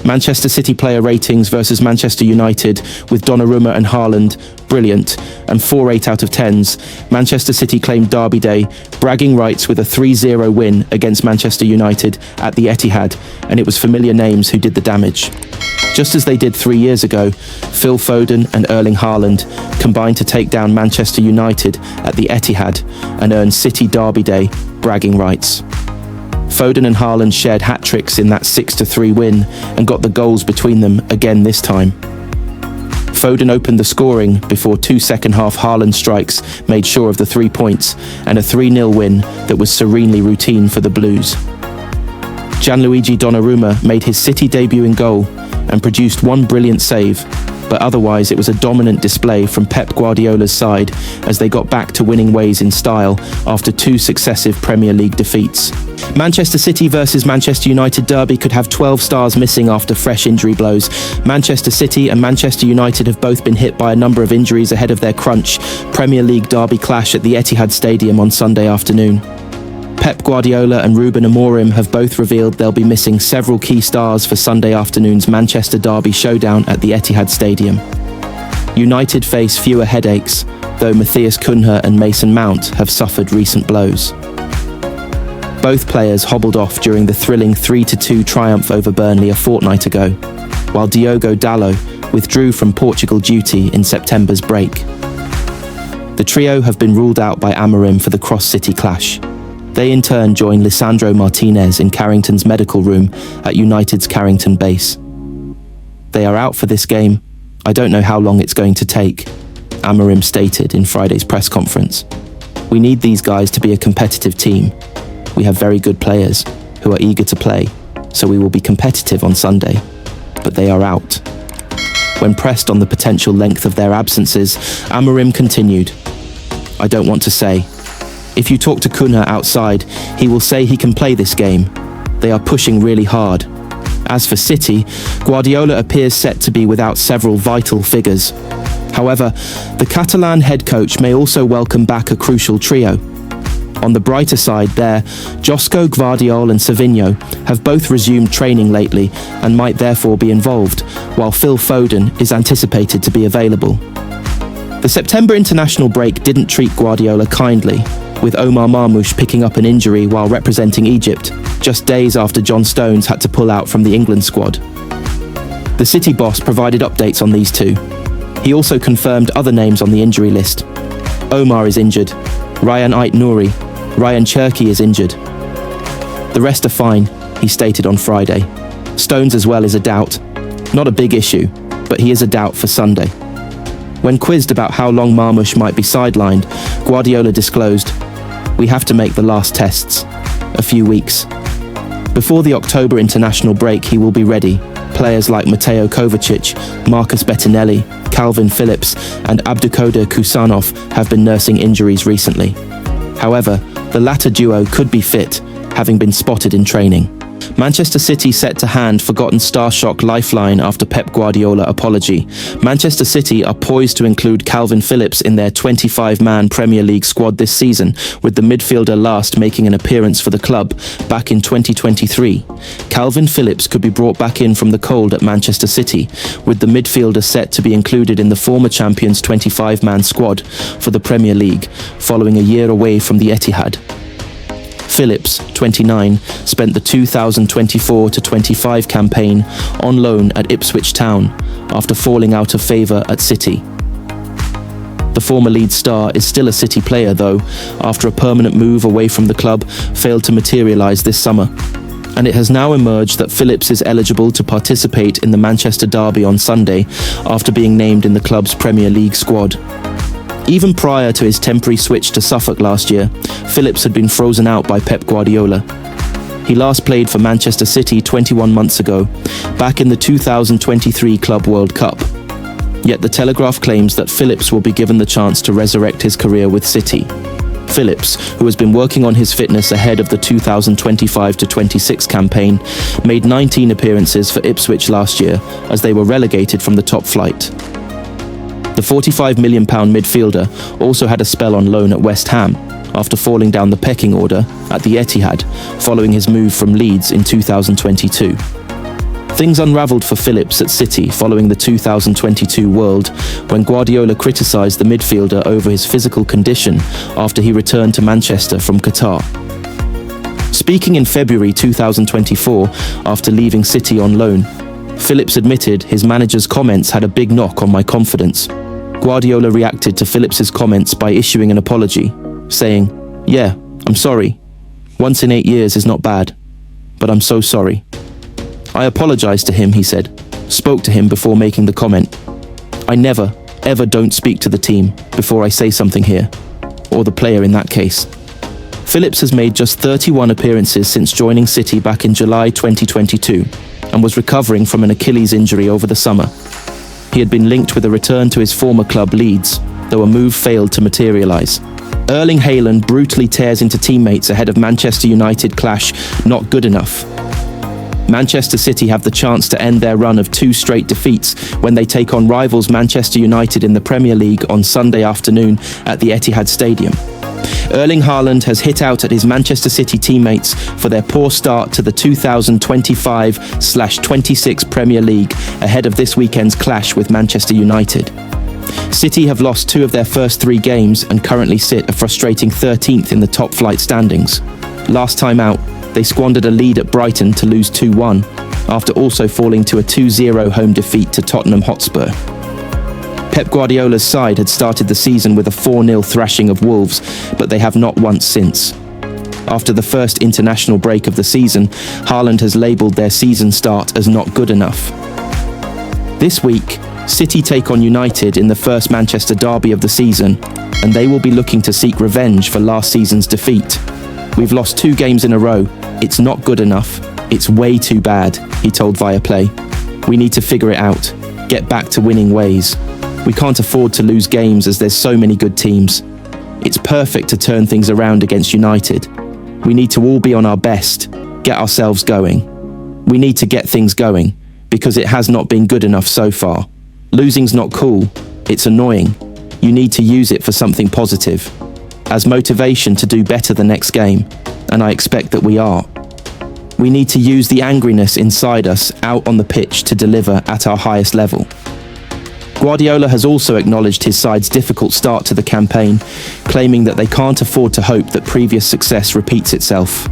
Manchester City player ratings versus Manchester United with Donnarumma and Haaland, brilliant, and 4 8 out of 10s. Manchester City claimed Derby Day, bragging rights with a 3-0 win against Manchester United at the Etihad, and it was familiar names who did the damage. Just as they did 3 years ago, Phil Foden and Erling Haaland combined to take down Manchester United at the Etihad and earn City Derby Day bragging rights. Foden and Haaland shared hat-tricks in that 6-3 win and got the goals between them again this time. Foden opened the scoring before 2 second-half Haaland strikes made sure of the 3 points and a 3-0 win that was serenely routine for the Blues. Gianluigi Donnarumma made his City debut in goal and produced one brilliant save, but otherwise it was a dominant display from Pep Guardiola's side as they got back to winning ways in style after 2 successive Premier League defeats. Manchester City versus Manchester United derby could have 12 stars missing after fresh injury blows. Manchester City and Manchester United have both been hit by a number of injuries ahead of their crunch Premier League derby clash at the Etihad Stadium on Sunday afternoon. Pep Guardiola and Ruben Amorim have both revealed they'll be missing several key stars for Sunday afternoon's Manchester derby showdown at the Etihad Stadium. United face fewer headaches, though Matthias Cunha and Mason Mount have suffered recent blows. Both players hobbled off during the thrilling 3-2 triumph over Burnley a fortnight ago, while Diogo Dalot withdrew from Portugal duty in September's break. The trio have been ruled out by Amorim for the cross-city clash. They in turn join Lisandro Martinez in Carrington's medical room at United's Carrington base. They are out for this game. I don't know how long it's going to take, Amorim stated in Friday's press conference. We need these guys to be a competitive team. We have very good players who are eager to play, so we will be competitive on Sunday. But they are out. When pressed on the potential length of their absences, Amorim continued, I don't want to say. If you talk to Cunha outside, he will say he can play this game. They are pushing really hard. As for City, Guardiola appears set to be without several vital figures. However, the Catalan head coach may also welcome back a crucial trio. On the brighter side there, Josko Gvardiol and Savinho have both resumed training lately and might therefore be involved, while Phil Foden is anticipated to be available. The September international break didn't treat Guardiola kindly, with Omar Marmoush picking up an injury while representing Egypt, just days after John Stones had to pull out from the England squad. The City boss provided updates on these two. He also confirmed other names on the injury list. Omar is injured, Ryan Ait-Nouri, Ryan Cherki is injured. The rest are fine, he stated on Friday. Stones as well is a doubt. Not a big issue, but he is a doubt for Sunday. When quizzed about how long Marmoush might be sidelined, Guardiola disclosed, we have to make the last tests. A few weeks. Before the October international break, he will be ready. Players like Mateo Kovacic, Marcus Bettinelli, Kalvin Phillips, and Abdulkader Kusanov have been nursing injuries recently. However, the latter duo could be fit, having been spotted in training. Manchester City set to hand forgotten Starshock lifeline after Pep Guardiola apology. Manchester City are poised to include Kalvin Phillips in their 25-man Premier League squad this season, with the midfielder last making an appearance for the club back in 2023. Kalvin Phillips could be brought back in from the cold at Manchester City, with the midfielder set to be included in the former champions' 25-man squad for the Premier League, following a year away from the Etihad. Phillips, 29, spent the 2024-25 campaign on loan at Ipswich Town after falling out of favour at City. The former Leeds star is still a City player though, after a permanent move away from the club failed to materialise this summer. And it has now emerged that Phillips is eligible to participate in the Manchester derby on Sunday after being named in the club's Premier League squad. Even prior to his temporary switch to Suffolk last year, Phillips had been frozen out by Pep Guardiola. He last played for Manchester City 21 months ago, back in the 2023 Club World Cup. Yet the Telegraph claims that Phillips will be given the chance to resurrect his career with City. Phillips, who has been working on his fitness ahead of the 2025-26 campaign, made 19 appearances for Ipswich last year as they were relegated from the top flight. The £45 million midfielder also had a spell on loan at West Ham after falling down the pecking order at the Etihad following his move from Leeds in 2022. Things unravelled for Phillips at City following the 2022 World, when Guardiola criticised the midfielder over his physical condition after he returned to Manchester from Qatar. Speaking in February 2024, after leaving City on loan, Phillips admitted his manager's comments had a big knock on my confidence. Guardiola reacted to Phillips's comments by issuing an apology, saying, "Yeah, I'm sorry. Once in 8 years is not bad, but I'm so sorry. I apologised to him," he said, spoke to him before making the comment. "I never, ever don't speak to the team before I say something here, or the player in that case." Phillips has made just 31 appearances since joining City back in July 2022 and was recovering from an Achilles injury over the summer. He had been linked with a return to his former club Leeds, though a move failed to materialise. Erling Haaland brutally tears into teammates ahead of Manchester United clash, not good enough. Manchester City have the chance to end their run of 2 straight defeats when they take on rivals Manchester United in the Premier League on Sunday afternoon at the Etihad Stadium. Erling Haaland has hit out at his Manchester City teammates for their poor start to the 2025/26 Premier League ahead of this weekend's clash with Manchester United. City have lost 2 of their first 3 games and currently sit a frustrating 13th in the top flight standings. Last time out, they squandered a lead at Brighton to lose 2-1, after also falling to a 2-0 home defeat to Tottenham Hotspur. Pep Guardiola's side had started the season with a 4-0 thrashing of Wolves, but they have not once since. After the first international break of the season, Haaland has labelled their season start as not good enough. This week, City take on United in the first Manchester derby of the season, and they will be looking to seek revenge for last season's defeat. "We've lost 2 games in a row. It's not good enough. It's way too bad," he told Viaplay. "We need to figure it out. Get back to winning ways. We can't afford to lose games as there's so many good teams. It's perfect to turn things around against United. We need to all be on our best, get ourselves going. We need to get things going, because it has not been good enough so far. Losing's not cool, it's annoying. You need to use it for something positive, as motivation to do better the next game, and I expect that we are. We need to use the angriness inside us out on the pitch to deliver at our highest level." Guardiola has also acknowledged his side's difficult start to the campaign, claiming that they can't afford to hope that previous success repeats itself.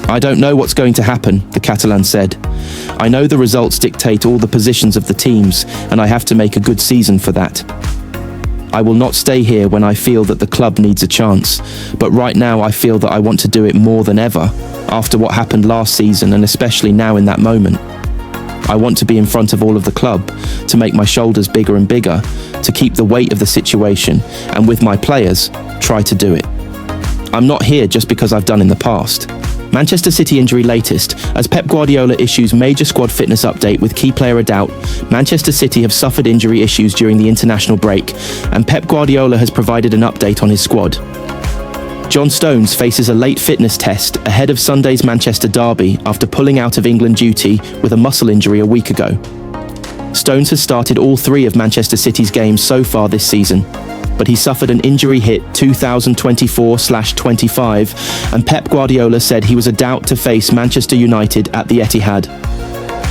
"I don't know what's going to happen," the Catalan said. "I know the results dictate all the positions of the teams, and I have to make a good season for that. I will not stay here when I feel that the club needs a chance, but right now I feel that I want to do it more than ever, after what happened last season and especially now in that moment. I want to be in front of all of the club, to make my shoulders bigger and bigger, to keep the weight of the situation, and with my players, try to do it. I'm not here just because I've done in the past." Manchester City injury latest. As Pep Guardiola issues major squad fitness update with key player a doubt, Manchester City have suffered injury issues during the international break, and Pep Guardiola has provided an update on his squad. John Stones faces a late fitness test ahead of Sunday's Manchester derby after pulling out of England duty with a muscle injury a week ago. Stones has started all 3 of Manchester City's games so far this season, but he suffered an injury hit 2024/25, and Pep Guardiola said he was a doubt to face Manchester United at the Etihad.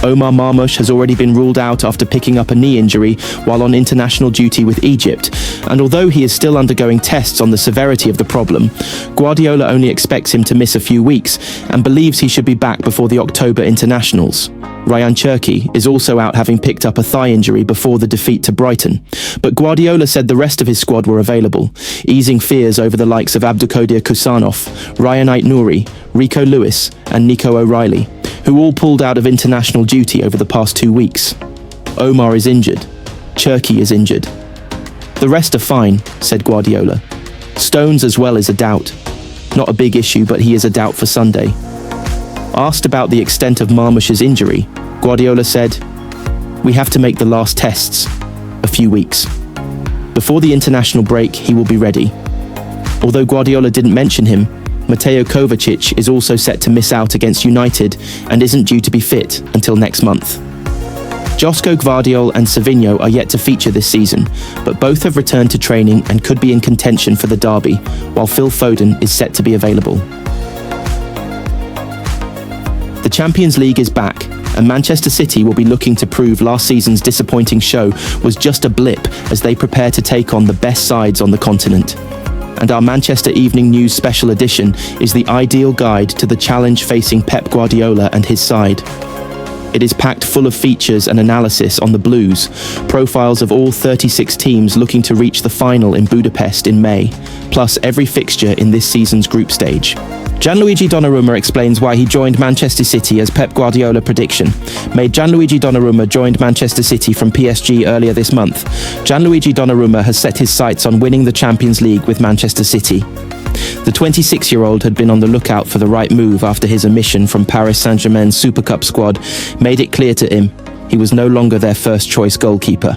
Omar Marmoush has already been ruled out after picking up a knee injury while on international duty with Egypt, and although he is still undergoing tests on the severity of the problem, Guardiola only expects him to miss a few weeks and believes he should be back before the October internationals. Ryan Cherki is also out, having picked up a thigh injury before the defeat to Brighton, but Guardiola said the rest of his squad were available, easing fears over the likes of Abdulkadir Kusanov, Ryan Ait-Nouri, Rico Lewis and Nico O'Reilly, who all pulled out of international duty over the past 2 weeks. Omar is injured. Cherki is injured. The rest are fine, said Guardiola. Stones as well is a doubt. Not a big issue, but he is a doubt for Sunday. Asked about the extent of Marmoush's injury, Guardiola said, "We have to make the last tests. A few weeks. Before the international break, he will be ready." Although Guardiola didn't mention him, Mateo Kovacic is also set to miss out against United and isn't due to be fit until next month. Josko Gvardiol and Savinho are yet to feature this season, but both have returned to training and could be in contention for the derby, while Phil Foden is set to be available. The Champions League is back, and Manchester City will be looking to prove last season's disappointing show was just a blip as they prepare to take on the best sides on the continent. And our Manchester Evening News special edition is the ideal guide to the challenge facing Pep Guardiola and his side. It is packed full of features and analysis on the Blues, profiles of all 36 teams looking to reach the final in Budapest in May, plus every fixture in this season's group stage. Gianluigi Donnarumma explains why he joined Manchester City as Pep Guardiola prediction. Made Gianluigi Donnarumma joined Manchester City from PSG earlier this month. Gianluigi Donnarumma has set his sights on winning the Champions League with Manchester City. The 26-year-old had been on the lookout for the right move after his omission from Paris Saint-Germain's Super Cup squad made it clear to him he was no longer their first-choice goalkeeper.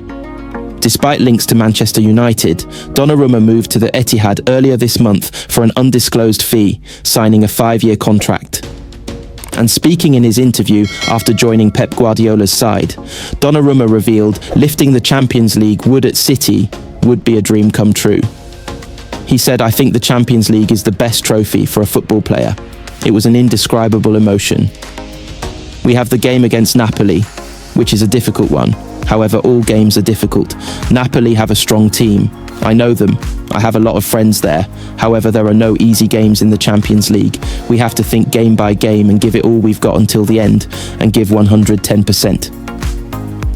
Despite links to Manchester United, Donnarumma moved to the Etihad earlier this month for an undisclosed fee, signing a 5-year contract. And speaking in his interview after joining Pep Guardiola's side, Donnarumma revealed lifting the Champions League at City would be a dream come true. He said, "I think the Champions League is the best trophy for a football player. It was an indescribable emotion. We have the game against Napoli, which is a difficult one. However, all games are difficult. Napoli have a strong team. I know them. I have a lot of friends there. However, there are no easy games in the Champions League. We have to think game by game and give it all we've got until the end and give 110%.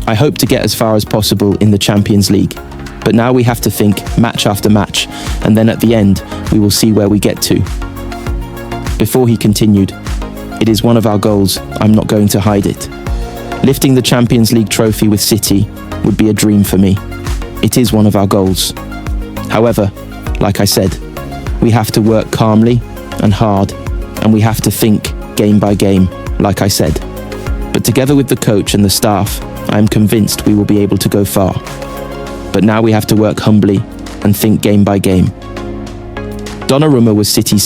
I hope to get as far as possible in the Champions League. But now we have to think match after match, and then at the end, we will see where we get to." Before he continued, "It is one of our goals. I'm not going to hide it. Lifting the Champions League trophy with City would be a dream for me. It is one of our goals. However, like I said, we have to work calmly and hard, and we have to think game by game, like I said. But together with the coach and the staff, I am convinced we will be able to go far. But now we have to work humbly and think game by game." Donnarumma was City's